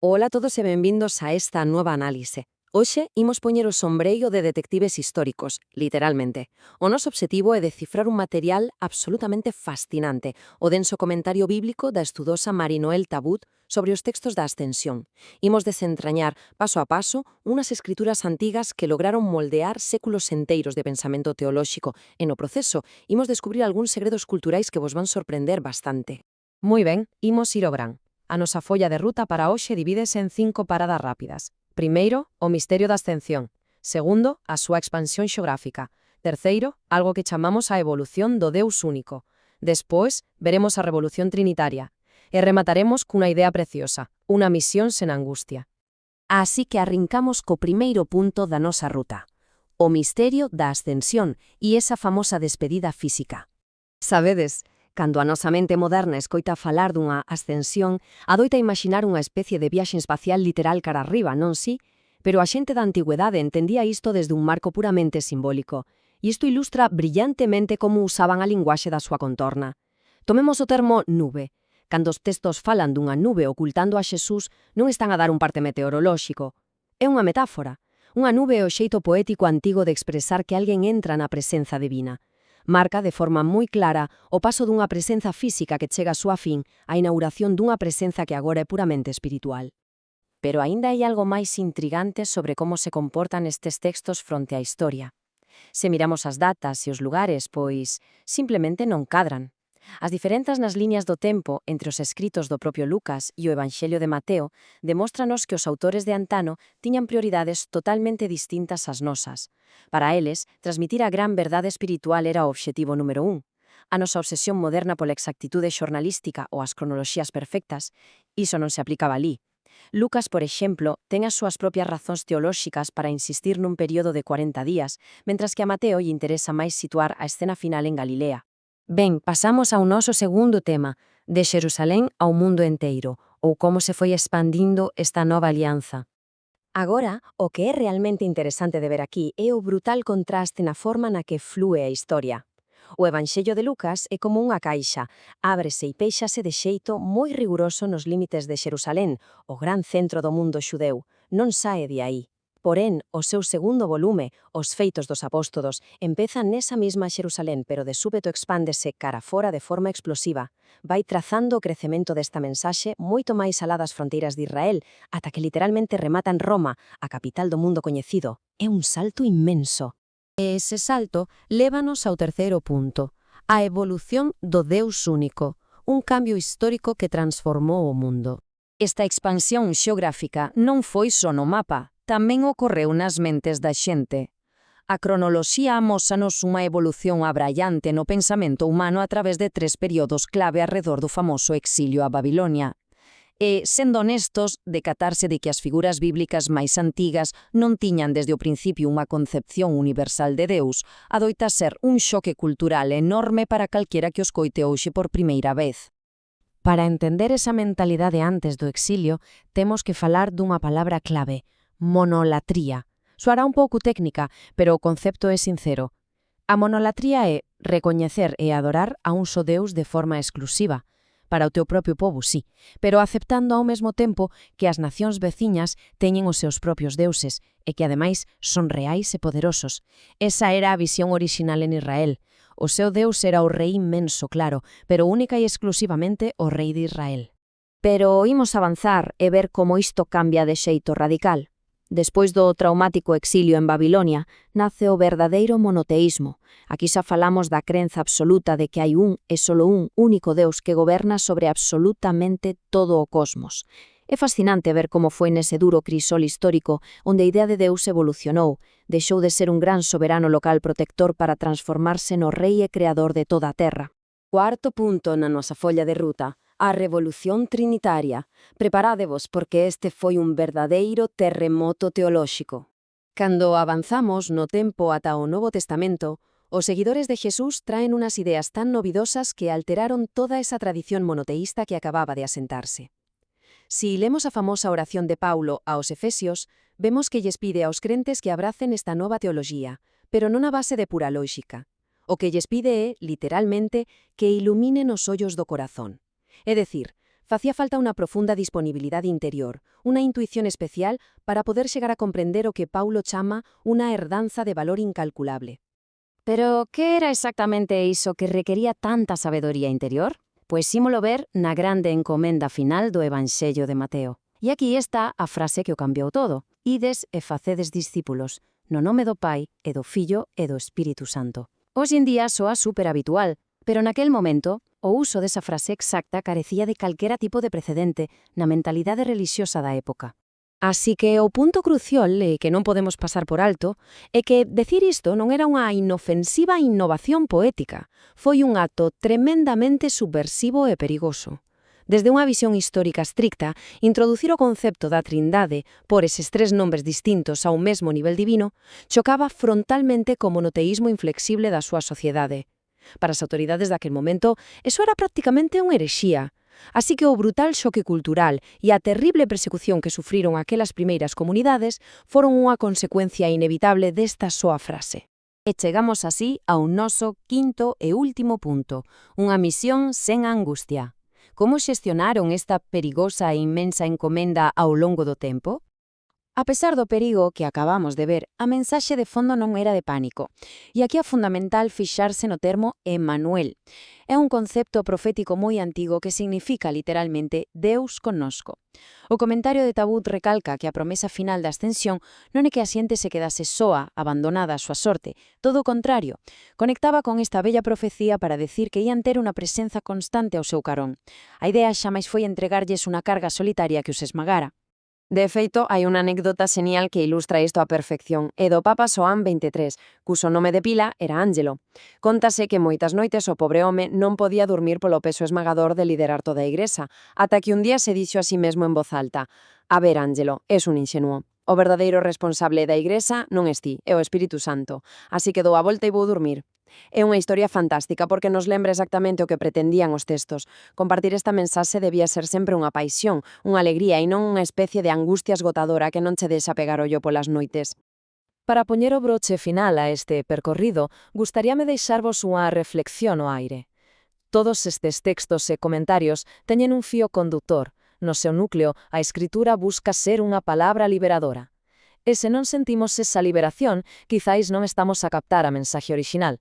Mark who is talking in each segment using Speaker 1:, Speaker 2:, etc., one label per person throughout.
Speaker 1: Ola a todos e benvindos a esta nova análise. Hoxe imos poñer o sombreiro de detectives históricos, literalmente. O noso obxectivo é descifrar un material absolutamente fascinante, o denso comentario bíblico da estudosa Marinoel Tabut sobre os textos da Ascensión. Imos desentrañar, paso a paso, unas escrituras antigas que lograron moldear séculos enteiros de pensamento teolóxico e no proceso imos descubrir algúns segredos culturais que vos van sorprender bastante.
Speaker 2: Moi ben, imos ir ao gran. A nosa folla de ruta para hoxe divídese en 5 paradas rápidas. Primeiro, o misterio da ascensión. Segundo, a súa expansión xeográfica. Terceiro, algo que chamamos a evolución do Deus único. Despois, veremos a revolución trinitaria. E remataremos cunha idea preciosa, unha misión sen angustia.
Speaker 1: Así que arrincamos co primeiro punto da nosa ruta, o misterio da ascensión e esa famosa despedida física. Sabedes, cando a nosa mente moderna escoita falar dunha ascensión, adoita imaginar unha especie de viaxe espacial literal cara arriba, non si? Pero a xente da antigüedade entendía isto desde un marco puramente simbólico, e isto ilustra brillantemente como usaban a linguaxe da súa contorna. Tomemos o termo nube. Cando os textos falan dunha nube ocultando a Xesús, non están a dar un parte meteorolóxico. É unha metáfora. Unha nube é o xeito poético antigo de expresar que alguén entra na presenza divina. Marca de forma moi clara o paso dunha presenza física que chega á súa fin á inauguración dunha presenza que agora é puramente espiritual. Pero aínda hai algo máis intrigante sobre como se comportan estes textos fronte á historia. Se miramos as datas e os lugares, pois, simplemente non cadran. As diferenzas nas liñas do tempo entre os escritos do propio Lucas e o Evanxelio de Mateo demóstranos que os autores de antano tiñan prioridades totalmente distintas ás nosas. Para eles, transmitir a gran verdade espiritual era o obxectivo número 1. A nosa obsesión moderna pola exactitude xornalística ou as cronoloxías perfectas, iso non se aplicaba alí. Lucas, por exemplo, ten as súas propias razóns teolóxicas para insistir nun período de 40 días, mentras que a Mateo lle interesa máis situar a escena final en Galilea. Ben, pasamos ao noso segundo tema, de Xerusalén ao mundo enteiro, ou como se foi expandindo esta nova alianza. Agora, o que é realmente interesante de ver aquí é o brutal contraste na forma na que flúe a historia. O Evanxello de Lucas é como unha caixa, ábrese e péixase de xeito moi riguroso nos límites de Xerusalén, o gran centro do mundo xudeu, non sae de aí. Porén, o seu segundo volume, Os Feitos dos Apóstolos, empeza nesa mesma Xerusalén, pero de súpeto expándese cara fora de forma explosiva. Vai trazando o crecemento desta mensaxe moito máis alá das fronteiras de Israel, ata que literalmente remata en Roma, a capital do mundo coñecido. É un salto inmenso. E ese salto lévanos ao terceiro punto, a evolución do Deus único, un cambio histórico que transformou o mundo. Esta expansión xeográfica non foi só no mapa, tamén ocorreu nas mentes da xente. A cronoloxía amósanos unha evolución abraiante no pensamento humano a través de 3 períodos clave arredor do famoso exilio a Babilonia. E, sendo honestos, decatarse de que as figuras bíblicas máis antigas non tiñan desde o principio unha concepción universal de Deus, adoita ser un xoque cultural enorme para calquera que os coite hoxe por primeira vez. Para entender esa mentalidade antes do exilio, temos que falar dunha palabra clave, monolatría. Soará un pouco técnica, pero o concepto é sincero. A monolatría é recoñecer e adorar a un só Deus de forma exclusiva. Para o teu propio pobo, sí, pero aceptando ao mesmo tempo que as nacións veciñas teñen os seus propios deuses e que, ademais, son reais e poderosos. Esa era a visión orixinal en Israel. O seu Deus era o rei inmenso, claro, pero única e exclusivamente o rei de Israel. Pero imos avanzar e ver como isto cambia de xeito radical. Despois do traumático exilio en Babilonia, nace o verdadeiro monoteísmo. Aquí xa falamos da crenza absoluta de que hai un e solo un único Deus que goberna sobre absolutamente todo o cosmos. É fascinante ver como foi nese duro crisol histórico onde a idea de Deus evolucionou, deixou de ser un gran soberano local protector para transformarse no rei e creador de toda a terra. Cuarto punto na nosa folla de ruta, a revolución trinitaria. Preparádevos porque este foi un verdadeiro terremoto teolóxico. Cando avanzamos no tempo ata o Novo Testamento, os seguidores de Xesús traen unas ideas tan novidosas que alteraron toda esa tradición monoteísta que acababa de asentarse. Si lemos a famosa oración de Paulo aos Efesios, vemos que lles pide aos crentes que abracen esta nova teoloxía, pero non a base de pura lóxica. O que lles pide é, literalmente, que iluminen os ollos do corazón. É dicir, Facía falta unha profunda disponibilidade interior, unha intuición especial para poder chegar a comprender o que Paulo chama unha herdanza de valor incalculable.
Speaker 2: Pero que era exactamente iso que requería tanta sabedoría interior? Pois ímolo ver na grande encomenda final do Evanxello de Mateo. E aquí está a frase que o cambiou todo. Ides e facedes discípulos, no nome do Pai, e do Fillo, e do Espírito Santo. Hoxe en día soa superhabitual, pero naquel momento, o uso desa frase exacta carecía de calquera tipo de precedente na mentalidade relixiosa da época. Así que o punto crucial, e que non podemos pasar por alto, é que decir isto non era unha inofensiva innovación poética, foi un acto tremendamente subversivo e perigoso. Desde unha visión histórica estricta, introducir o concepto da Trindade por eses tres nombres distintos ao mesmo nivel divino chocaba frontalmente co monoteísmo inflexible da súa sociedade. Para as autoridades daquel momento, eso era prácticamente unha herexía. Así que o brutal xoque cultural e a terrible persecución que sufriron aquelas primeiras comunidades foron unha consecuencia inevitable desta soa frase. E chegamos así ao noso quinto e último punto, unha misión sen angustia. Como xestionaron esta perigosa e inmensa encomenda ao longo do tempo? A pesar do perigo que acabamos de ver, a mensaxe de fondo non era de pánico. E aquí é fundamental fixarse no termo Emmanuel. É un concepto profético moi antigo que significa literalmente Deus connosco. O comentario de Tabut recalca que a promesa final da ascensión non é que a xente se quedase soa, abandonada a súa sorte, todo o contrario. Conectaba con esta bella profecía para decir que ían ter unha presenza constante ao seu carón. A idea xa máis foi entregarlles unha carga solitaria que os esmagara. De feito, hai unha anécdota xenial que ilustra isto á perfección, e do Papa Xoán XXIII, cuso nome de pila era Ángelo. Cóntase que moitas noites o pobre home non podía dormir polo peso esmagador de liderar toda a Igresa, ata que un día se dixo a sí mesmo en voz alta: "A ver, Ángelo, es un inxenuo. O verdadeiro responsable da Igresa non es ti, é o Espírito Santo. Así que dou a volta e vou dormir." É unha historia fantástica porque nos lembra exactamente o que pretendían os textos. Compartir esta mensaxe debía ser sempre unha paixón, unha alegría e non unha especie de angustia esgotadora que non che deixa pegar ollo polas noites. Para poñer o broche final a este percorrido, gustaríame deixarvos unha reflexión no aire. Todos estes textos e comentarios teñen un fío conductor. No seu núcleo, a escritura busca ser unha palabra liberadora. E se non sentimos esa liberación, quizáis non estamos a captar a mensaxe orixinal.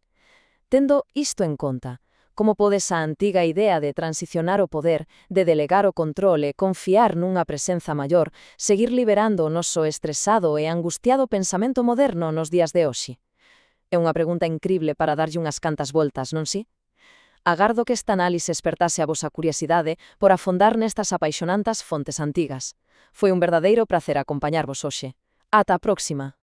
Speaker 2: Tendo isto en conta, como pode esa antiga idea de transicionar o poder, de delegar o control e confiar nunha presenza maior, seguir liberando o noso estresado e angustiado pensamento moderno nos días de hoxe? É unha pregunta incrible para darlle unhas cantas voltas, non si? Agardo que esta análise espertase a vosa curiosidade por afondar nestas apaixonantas fontes antigas. Foi un verdadeiro prazer acompañarvos hoxe. Ata a próxima!